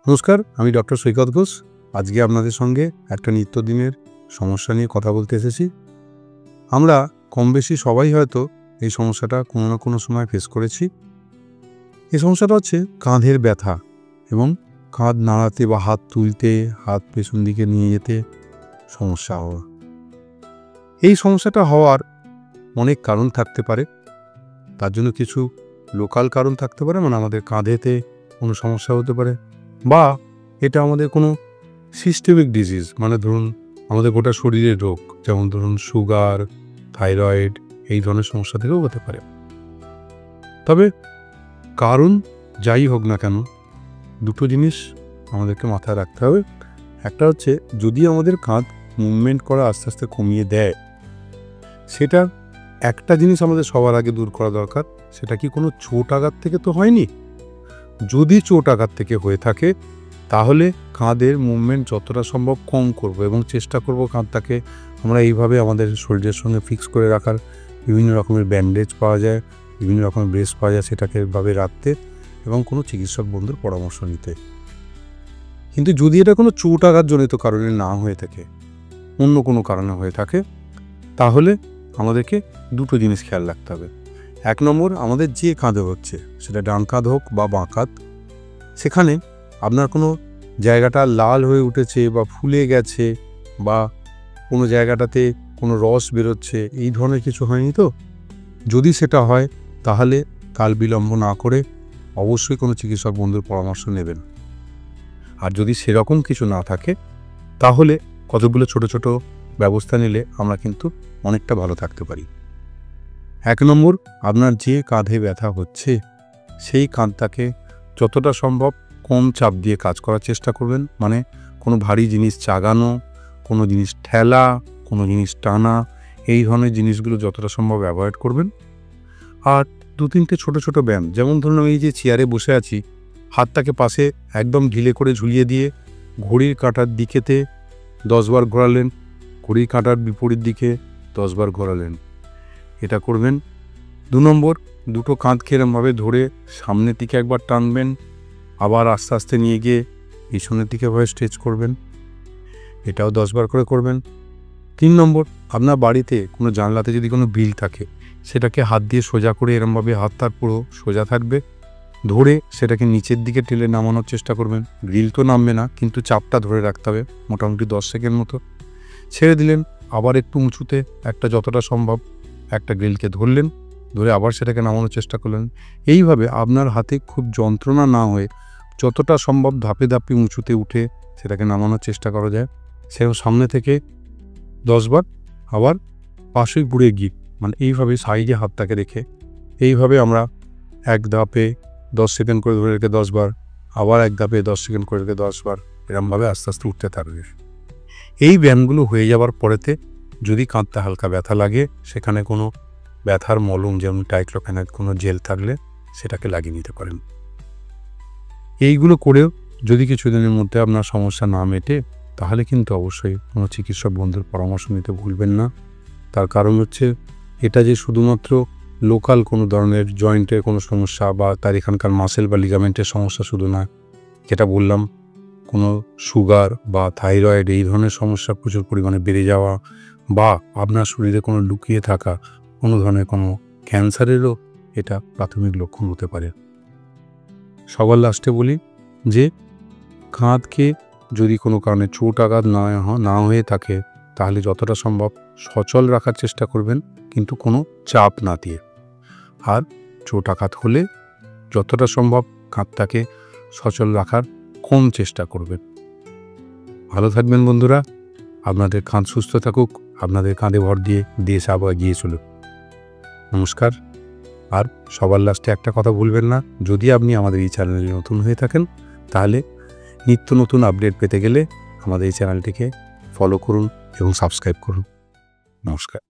নমস্কার, আমি ডক্টর সৈকত ঘোষ। আজকে আপনাদের সঙ্গে একটা নিত্যদিনের সমস্যা নিয়ে কথা বলতে এসেছি। আমরা কম বেশি সবাই হয়তো এই সমস্যাটা কোনো না কোনো সময় ফেস করেছি। এই সমস্যাটা হচ্ছে কাঁধের ব্যথা এবং কাঁধ নাড়াতে বা হাত তুলতে, হাত পেছন দিকে নিয়ে যেতে সমস্যা হওয়া। এই সমস্যাটা হওয়ার অনেক কারণ থাকতে পারে। তার জন্য কিছু লোকাল কারণ থাকতে পারে, মানে আমাদের কাঁধেতে কোনো সমস্যা হতে পারে, বা এটা আমাদের কোনো সিস্টেমিক ডিজিজ, মানে ধরুন আমাদের গোটা শরীরের রোগ, যেমন ধরুন সুগার, থাইরয়েড, এই ধরনের সমস্যা থেকেও হতে পারে। তবে কারণ যাই হোক না কেন, দুটো জিনিস আমাদেরকে মাথায় রাখতে হবে। একটা হচ্ছে, যদি আমাদের কাঁধ মুভমেন্ট করা আস্তে আস্তে কমিয়ে দেয়, সেটা একটা জিনিস আমাদের সবার আগে দূর করা দরকার। সেটা কি কোনো চোট আঘাত থেকে তো হয়নি? যদি চোট আঘাত থেকে হয়ে থাকে, তাহলে কাঁধের মুভমেন্ট যতটা সম্ভব কম করব এবং চেষ্টা করব কাঁধটাকে আমরা এইভাবে আমাদের শরীরের সঙ্গে ফিক্স করে রাখার। বিভিন্ন রকমের ব্যান্ডেজ পাওয়া যায়, বিভিন্ন রকমের ব্রেস পাওয়া যায়, সেটাকে এভাবে রাখতে এবং কোনো চিকিৎসক বন্ধুর পরামর্শ নিতে। কিন্তু যদি এটা কোনো চোট আঘাতজনিত কারণে না হয়ে থাকে, অন্য কোনো কারণে হয়ে থাকে, তাহলে আমাদেরকে দুটো জিনিস খেয়াল রাখতে হবে। এক নম্বর, আমাদের যে কাঁধে হচ্ছে, সেটা ডান কাঁধ হোক বা বাঁ কাঁধ, সেখানে আপনার কোনো জায়গাটা লাল হয়ে উঠেছে বা ফুলে গেছে, বা কোনো জায়গাটাতে কোনো রস বেরোচ্ছে, এই ধরনের কিছু হয়নি তো? যদি সেটা হয়, তাহলে কাল বিলম্ব না করে অবশ্যই কোনো চিকিৎসক বন্ধুর পরামর্শ নেবেন। আর যদি সেরকম কিছু না থাকে, তাহলে কতগুলো ছোট ছোট ব্যবস্থা নিলে আমরা কিন্তু অনেকটা ভালো থাকতে পারি। এক নম্বর, আপনার যে কাঁধে ব্যথা হচ্ছে, সেই কাঁধটাকে যতটা সম্ভব কম চাপ দিয়ে কাজ করার চেষ্টা করবেন। মানে কোনো ভারী জিনিস চাগানো, কোনো জিনিস ঠেলা, কোনো জিনিস টানা, এই ধরনের জিনিসগুলো যতটা সম্ভব অ্যাভয়েড করবেন। আর দু তিনটে ছোটো ছোটো ব্যায়াম, যেমন ধরুন এই যে চেয়ারে বসে আছি, হাতটাকে পাশে একদম ঢিলে করে ঝুলিয়ে দিয়ে ঘড়ির কাঁটার দিকেতে 10 বার ঘোরালেন, ঘড়ির কাঁটার বিপরীত দিকে 10 বার ঘোরালেন, এটা করবেন। 2 নম্বর, দুটো কাঁধকে এরমভাবে ধরে সামনের দিকে একবার টানবেন, আবার আস্তে আস্তে নিয়ে গিয়ে পিছনের দিকে ভাবে স্ট্রেচ করবেন, এটাও 10 বার করে করবেন। 3 নম্বর, আপনার বাড়িতে কোনো জানলাতে যদি কোনো বিল থাকে, সেটাকে হাত দিয়ে সোজা করে এরমভাবে হাত তার পুরো সোজা থাকবে, ধরে সেটাকে নিচের দিকে টেলে নামানোর চেষ্টা করবেন। গ্রিল তো নামবে না, কিন্তু চাপটা ধরে রাখতে হবে মোটামুটি 10 সেকেন্ড মতো। ছেড়ে দিলেন, আবার একটু উঁচুতে একটা যতটা সম্ভব একটা গ্রিলকে ধরলেন, ধরে আবার সেটাকে নামানোর চেষ্টা করলেন। এইভাবে আপনার হাতে খুব যন্ত্রণা না হয়ে যতটা সম্ভব ধাপে ধাপে উঁচুতে উঠে সেটাকে নামানোর চেষ্টা করা যায়। সেরকম সামনে থেকে 10 বার, আবার পাশে ঘুরে গিয়ে, মানে এইভাবে সাইডে হাতটাকে রেখে এইভাবে আমরা এক ধাপে 10 সেকেন্ড করে ধরে রেখে 10 বার, আবার এক ধাপে 10 সেকেন্ড করে রেখে 10 বার, এরমভাবে আস্তে আস্তে উঠতে থাকবে। এই ব্যায়ামগুলো হয়ে যাওয়ার পরেতে যদি কাঁধটা হালকা ব্যথা লাগে, সেখানে কোনো ব্যথার মলম, যেমন ডাইক্লোফেনাক কোনো জেল থাকলে সেটাকে লাগিয়ে নিতে পারেন। এইগুলো করেও যদি কিছুদিনের মধ্যে আপনার সমস্যা না মেটে, তাহলে কিন্তু অবশ্যই কোনো চিকিৎসক বন্ধুর পরামর্শ নিতে ভুলবেন না। তার কারণ হচ্ছে, এটা যে শুধুমাত্র লোকাল কোনো ধরনের জয়েন্টের কোনো সমস্যা বা তার এখানকার মাসেল বা লিগামেন্টের সমস্যা শুধু না, যেটা বললাম, কোনো সুগার বা থাইরয়েড, এই ধরনের সমস্যা প্রচুর পরিমাণে বেড়ে যাওয়া, বা আপনার শরীরে কোনো লুকিয়ে থাকা কোনো ধরনের কোনো ক্যান্সারেরও এটা প্রাথমিক লক্ষণ হতে পারে। সবার লাস্টে বলি যে, কাঁধকে যদি কোনো কারণে চোট আঘাত না হয়ে থাকে, তাহলে যতটা সম্ভব সচল রাখার চেষ্টা করবেন, কিন্তু কোনো চাপ না দিয়ে। আর চোট আঘাত হলে যতটা সম্ভব কাঁধটাকে সচল রাখার কম চেষ্টা করবেন। ভালো থাকবেন বন্ধুরা, আপনাদের কাঁধ সুস্থ থাকুক, আপনাদের কাঁধে ভর দিয়ে দেশ আবার এগিয়ে চলুক। নমস্কার। আর সবার লাস্টে একটা কথা ভুলবেন না, যদি আপনি আমাদের এই চ্যানেলে নতুন হয়ে থাকেন, তাহলে নিত্য নতুন আপডেট পেতে গেলে আমাদের এই চ্যানেলটিকে ফলো করুন এবং সাবস্ক্রাইব করুন। নমস্কার।